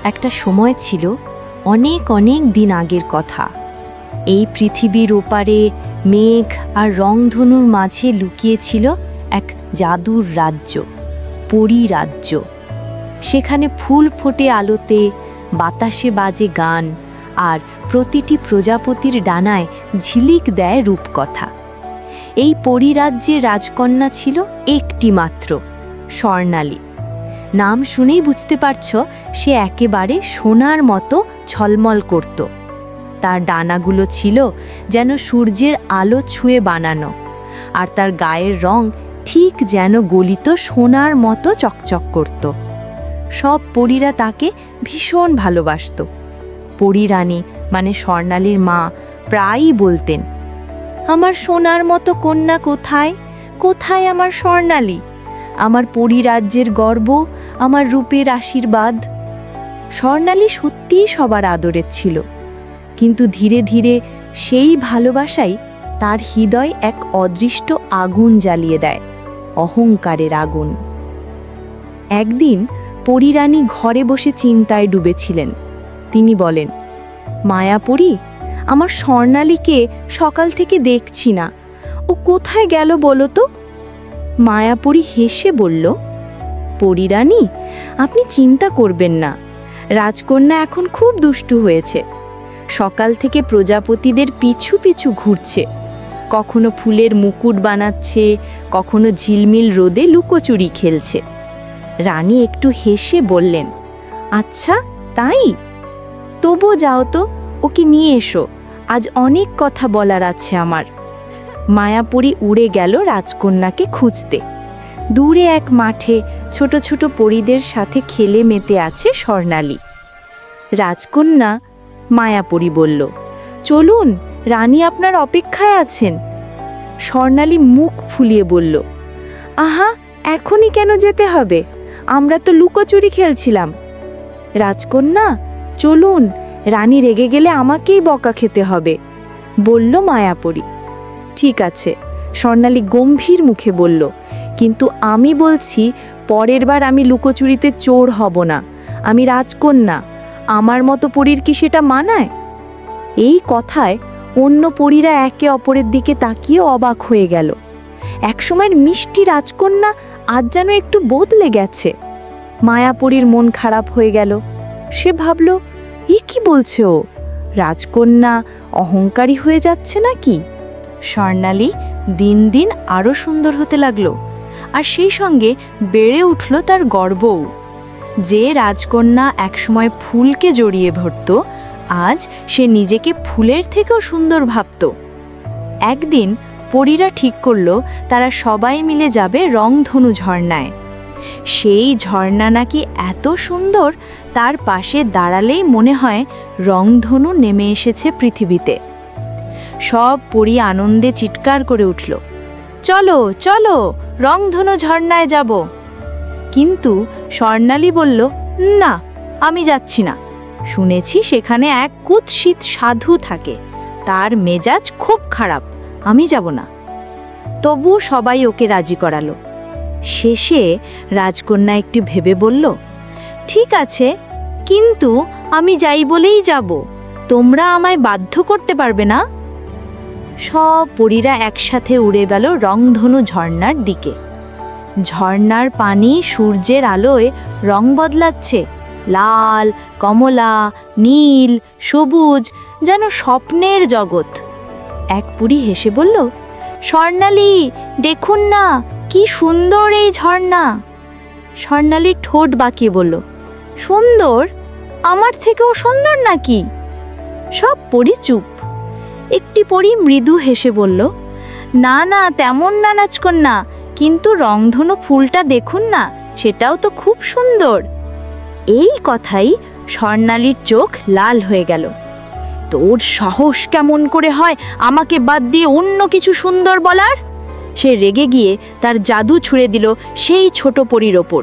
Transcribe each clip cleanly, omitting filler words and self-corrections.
একটা সময় ছিল, অনেক অনেক দিন আগের কথা। এই পৃথিবীর ওপারে মেঘ আর রংধনুর মাঝে লুকিয়েছিল এক জাদুর রাজ্য, পরী রাজ্য। সেখানে ফুল ফোটে আলোতে, বাতাসে বাজে গান, আর প্রতিটি প্রজাপতির ডানায় ঝিলিক দেয় রূপকথা। এই পরী রাজ্যের রাজকন্যা ছিল একটি মাত্র, স্বর্ণালী। নাম শুনেই বুঝতে পারছ, সে একেবারে সোনার মতো ঝলমল করত। তার ডানাগুলো ছিল যেন সূর্যের আলো ছুঁয়ে বানানো, আর তার গায়ের রং ঠিক যেন গলিত সোনার মতো চকচক করত। সব পরীরা তাকে ভীষণ ভালোবাসত। পরী রানী মানে স্বর্ণালীর মা প্রায়ই বলতেন, আমার সোনার মতো কন্যা কোথায়, কোথায় আমার স্বর্ণালী, আমার পরী রাজ্যের গর্ব, আমার রূপের আশীর্বাদ। স্বর্ণালী সত্যিই সবার আদরের ছিল, কিন্তু ধীরে ধীরে সেই ভালোবাসাই তার হৃদয় এক অদৃষ্ট আগুন জ্বালিয়ে দেয়, অহংকারের আগুন। একদিন পরী রানী ঘরে বসে চিন্তায় ডুবেছিলেন। তিনি বলেন, মায়াপরী, আমার স্বর্ণালীকে সকাল থেকে দেখছি না, ও কোথায় গেল বলো তো? মায়াপরী হেসে বলল, পরী রানী, আপনি চিন্তা করবেন না, রাজকন্যা এখন খুব দুষ্টু হয়েছে। সকাল থেকে প্রজাপতিদের পিছু পিছু ঘুরছে, কখনো ফুলের মুকুট বানাচ্ছে, কখনো ঝিলমিল রোদে লুকোচুরি খেলছে। রানী একটু হেসে বললেন, আচ্ছা তাই? তবু যাও তো, ওকে নিয়ে এসো, আজ অনেক কথা বলার আছে আমার। মায়াপরী উড়ে গেল রাজকন্যাকে খুঁজতে। দূরে এক মাঠে ছোট ছোট পরীদের সাথে খেলে মেতে আছে স্বর্ণালী। রাজকন্যা, মায়াপরী বলল, চলুন, রানী আপনার অপেক্ষায় আছেন। স্বর্ণালী মুখ ফুলিয়ে বলল, আহা, এখনই কেন যেতে হবে? আমরা তো লুকোচুরি খেলছিলাম। রাজকন্যা, চলুন, রানী রেগে গেলে আমাকেই বকা খেতে হবে, বলল মায়াপরী। ঠিক আছে, স্বর্ণালী গম্ভীর মুখে বলল, কিন্তু আমি বলছি, পরের বার আমি লুকোচুরিতে চোর হব না। আমি রাজকন্যা, আমার মতো পরীর কি সেটা মানায়? এই কথায় অন্য পরীরা একে অপরের দিকে তাকিয়ে অবাক হয়ে গেল। একসময়ের মিষ্টি রাজকন্যা আজ যেন একটু বদলে গেছে। মায়াপরীর মন খারাপ হয়ে গেল। সে ভাবল, এ কি বলছে ও? রাজকন্যা অহংকারী হয়ে যাচ্ছে নাকি? স্বর্ণালী দিন দিন আরও সুন্দর হতে লাগলো, আর সেই সঙ্গে বেড়ে উঠল তার গর্বও। যে রাজকন্যা একসময় ফুলকে জড়িয়ে ধরত, আজ সে নিজেকে ফুলের থেকেও সুন্দর ভাবত। একদিন পরীরা ঠিক করল, তারা সবাই মিলে যাবে রংধনু ঝর্ণায়। সেই ঝর্ণা নাকি এত সুন্দর, তার পাশে দাঁড়ালেই মনে হয় রংধনু নেমে এসেছে পৃথিবীতে। সব পরী আনন্দে চিৎকার করে উঠল, চলো চলো, রংধনু ঝর্ণায় যাব। কিন্তু স্বর্ণালী বলল, না, আমি যাচ্ছি না। শুনেছি সেখানে এক কুৎসিত সাধু থাকে, তার মেজাজ খুব খারাপ, আমি যাব না। তবু সবাই ওকে রাজি করালো। শেষে রাজকন্যা একটু ভেবে বলল, ঠিক আছে, কিন্তু আমি যাই বলেই যাব, তোমরা আমায় বাধ্য করতে পারবে না। সব পরীরা একসাথে উড়ে গেল রংধনু ঝর্ণার দিকে। ঝর্ণার পানি সূর্যের আলোয় রং বদলাচ্ছে, লাল, কমলা, নীল, সবুজ, যেন স্বপ্নের জগৎ। এক পরী হেসে বলল, স্বর্ণালী, দেখুন না, কি সুন্দর এই ঝর্ণা। স্বর্ণালী ঠোঁট বাঁকিয়ে বলল, সুন্দর? আমার থেকেও সুন্দর নাকি? সব পরী চুপ। একটি পরী মৃদু হেসে বলল, না না, তেমন না রাজকন্যা, কিন্তু রংধনু ফুলটা দেখুন না, সেটাও তো খুব সুন্দর। এই কথাই স্বর্ণালীর চোখ লাল হয়ে গেল। তোর সাহস কেমন করে হয় আমাকে বাদ দিয়ে অন্য কিছু সুন্দর বলার? সে রেগে গিয়ে তার জাদু ছুঁড়ে দিল সেই ছোট পরীর ওপর।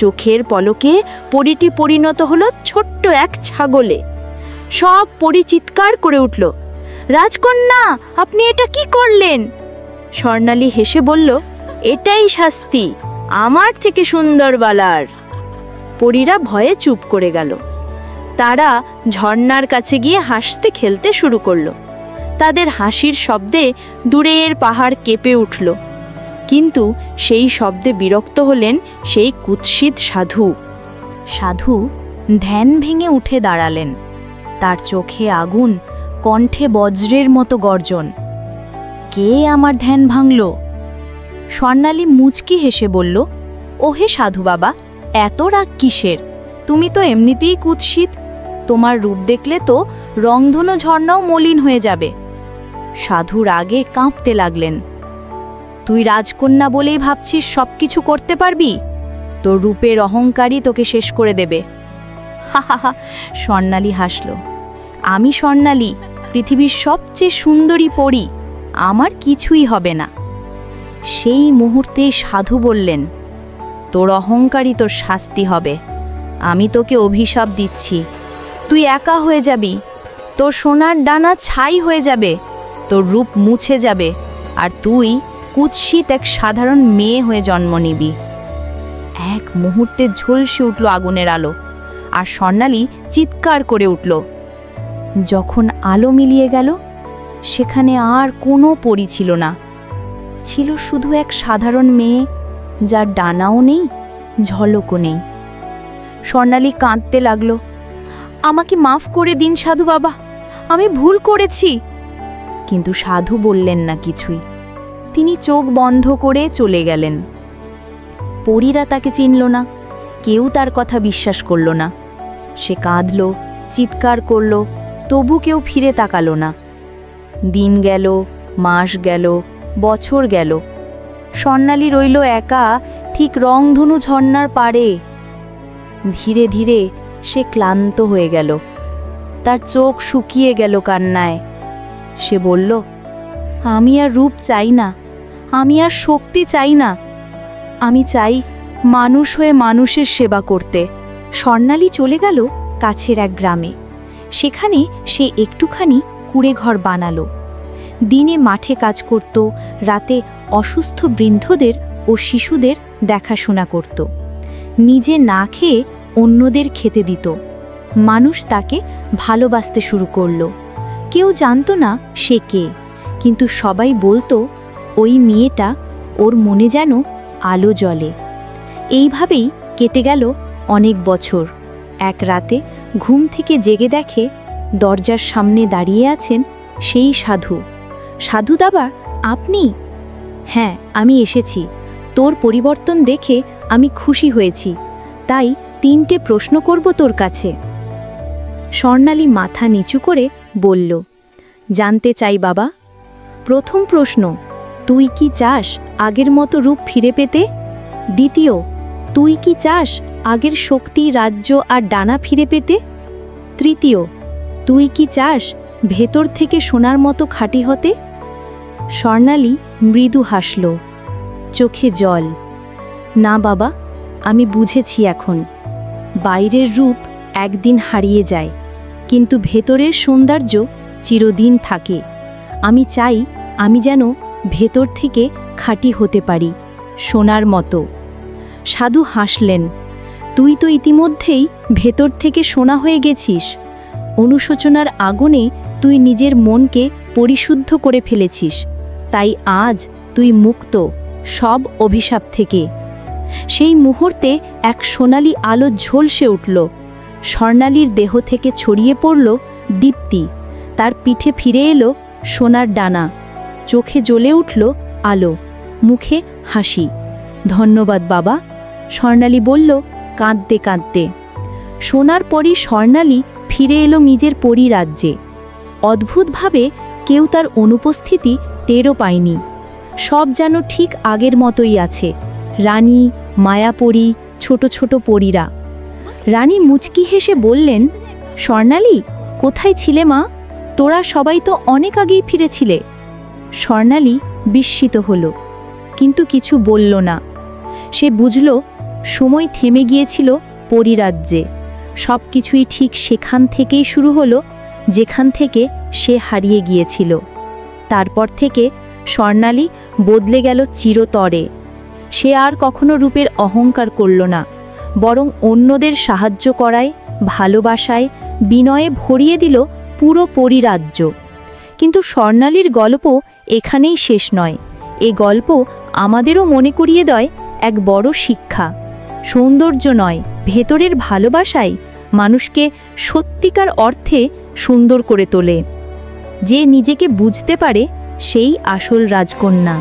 চোখের পলকে পরীটি পরিণত হলো ছোট্ট এক ছাগলে। সব পরী চিৎকার করে উঠল, রাজকন্যা, আপনি এটা কি করলেন? স্বর্ণালী হেসে বলল, এটাই শাস্তি আমার থেকে সুন্দর বলার। পরীরা ভয়ে চুপ করে গেল। তারা ঝর্ণার কাছে গিয়ে হাসতে খেলতে শুরু করলো। তাদের হাসির শব্দে দূরের পাহাড় কেঁপে উঠল। কিন্তু সেই শব্দে বিরক্ত হলেন সেই কুৎসিত সাধু। সাধু ধ্যান ভেঙে উঠে দাঁড়ালেন। তার চোখে আগুন, কণ্ঠে বজ্রের মতো গর্জন। কে আমার ধ্যান ভাঙল? স্বর্ণালী মুচকি হেসে বলল, ওহে সাধু বাবা, এত রাগ কিসের? তুমি তো এমনিতেই কুৎসিত। তোমার রূপ দেখলে তো রংধনু ঝর্ণাও মলিন হয়ে যাবে। সাধু রাগে কাঁপতে লাগলেন। তুই রাজকন্যা বলেই ভাবছিস সব কিছু করতে পারবি? তোর রূপের অহংকারই তোকে শেষ করে দেবে। হা হা হা, স্বর্ণালী হাসল। আমি স্বর্ণালী, পৃথিবীর সবচেয়ে সুন্দরী পরী। আমার কিছুই হবে না। সেই মুহূর্তে সাধু বললেন, তোর অহংকারই তোর শাস্তি হবে। আমি তোকে অভিশাপ দিচ্ছি। তুই একা হয়ে যাবি। তোর সোনার ডানা ছাই হয়ে যাবে। তোর রূপ মুছে যাবে। আর তুই কুৎসিত এক সাধারণ মেয়ে হয়ে জন্ম নিবি। এক মুহূর্তে ঝলসে উঠল আগুনের আলো, আর স্বর্ণালী চিৎকার করে উঠল। যখন আলো মিলিয়ে গেল, সেখানে আর কোনো পরী ছিল না। ছিল শুধু এক সাধারণ মেয়ে, যার ডানাও নেই, ঝলকও নেই। স্বর্ণালী কাঁদতে লাগল। আমাকে মাফ করে দিন সাধু বাবা, আমি ভুল করেছি। কিন্তু সাধু বললেন না কিছুই। তিনি চোখ বন্ধ করে চলে গেলেন। পরীরা তাকে চিনল না, কেউ তার কথা বিশ্বাস করল না। সে কাঁদল, চিৎকার করল, তবু কেউ ফিরে তাকালো না। দিন গেল, মাস গেল, বছর গেল। স্বর্ণালী রইল একা, ঠিক রংধনু ঝর্ণার পাড়ে। ধীরে ধীরে সে ক্লান্ত হয়ে গেল। তার চোখ শুকিয়ে গেল কান্নায়। সে বলল, আমি আর রূপ চাই না, আমি আর শক্তি চাই না। আমি চাই মানুষ হয়ে মানুষের সেবা করতে। স্বর্ণালী চলে গেল কাছের এক গ্রামে। সেখানে সে একটুখানি কুঁড়েঘর বানালো। দিনে মাঠে কাজ করত, রাতে অসুস্থ বৃদ্ধদের ও শিশুদের দেখাশোনা করত। নিজে না খেয়ে অন্যদের খেতে দিত। মানুষ তাকে ভালোবাসতে শুরু করল। কেউ জানতো না সে কে, কিন্তু সবাই বলতো, ওই মেয়েটা, ওর মনে যেন আলো জ্বলে। এইভাবেই কেটে গেল অনেক বছর। এক রাতে ঘুম থেকে জেগে দেখে দরজার সামনে দাঁড়িয়ে আছেন সেই সাধু। সাধু দাদা, আপনি? হ্যাঁ, আমি এসেছি। তোর পরিবর্তন দেখে আমি খুশি হয়েছি, তাই 3টে প্রশ্ন করব তোর কাছে। স্বর্ণালী মাথা নিচু করে বলল, জানতে চাই বাবা। প্রথম প্রশ্ন, তুই কি চাস আগের মতো রূপ ফিরে পেতে? দ্বিতীয়, তুই কি চাস আগের শক্তি, রাজ্য আর ডানা ফিরে পেতে? তৃতীয়, তুই কি চাস ভেতর থেকে সোনার মতো খাঁটি হতে? স্বর্ণালী মৃদু হাসল, চোখে জল। না বাবা, আমি বুঝেছি এখন। বাইরের রূপ একদিন হারিয়ে যায়, কিন্তু ভেতরের সৌন্দর্য চিরদিন থাকে। আমি চাই আমি যেন ভেতর থেকে খাঁটি হতে পারি, সোনার মতো। সাধু হাসলেন, তুই তো ইতিমধ্যেই ভেতর থেকে সোনা হয়ে গেছিস। অনুশোচনার আগুনে তুই নিজের মনকে পরিশুদ্ধ করে ফেলেছিস, তাই আজ তুই মুক্ত সব অভিশাপ থেকে। সেই মুহূর্তে এক সোনালি আলো ঝলসে উঠল। স্বর্ণালীর দেহ থেকে ছড়িয়ে পড়ল দীপ্তি। তার পিঠে ফিরে এলো সোনার ডানা, চোখে জ্বলে উঠল আলো, মুখে হাসি। ধন্যবাদ বাবা, স্বর্ণালী বলল কাঁদতে কাঁদতে। সোনার পরই স্বর্ণালী ফিরে এলো নিজের পরিরাজ্যে। অদ্ভুতভাবে কেউ তার অনুপস্থিতি টেরও পায়নি। সব যেন ঠিক আগের মতোই আছে। রানী, মায়াপরী, ছোট ছোট পরীরা। রানী মুচকি হেসে বললেন, স্বর্ণালী, কোথায় ছিলে মা? তোরা সবাই তো অনেক আগেই ফিরেছিলে। স্বর্ণালী বিস্মিত হলো, কিন্তু কিছু বলল না। সে বুঝল সময় থেমে গিয়েছিল পরিরাজ্যে। সব কিছুই ঠিক সেখান থেকেই শুরু হলো যেখান থেকে সে হারিয়ে গিয়েছিল। তারপর থেকে স্বর্ণালী বদলে গেল চিরতরে। সে আর কখনো রূপের অহংকার করল না, বরং অন্যদের সাহায্য করায়, ভালোবাসায়, বিনয়ে ভরিয়ে দিল পুরো পরিরাজ্য। কিন্তু স্বর্ণালীর গল্প এখানেই শেষ নয়। এ গল্প আমাদেরও মনে করিয়ে দেয় এক বড় শিক্ষা। সৌন্দর্য নয়, ভেতরের ভালোবাসাই মানুষকে সত্যিকার অর্থে সুন্দর করে তোলে। যে নিজেকে বুঝতে পারে সেই আসল রাজকন্যা।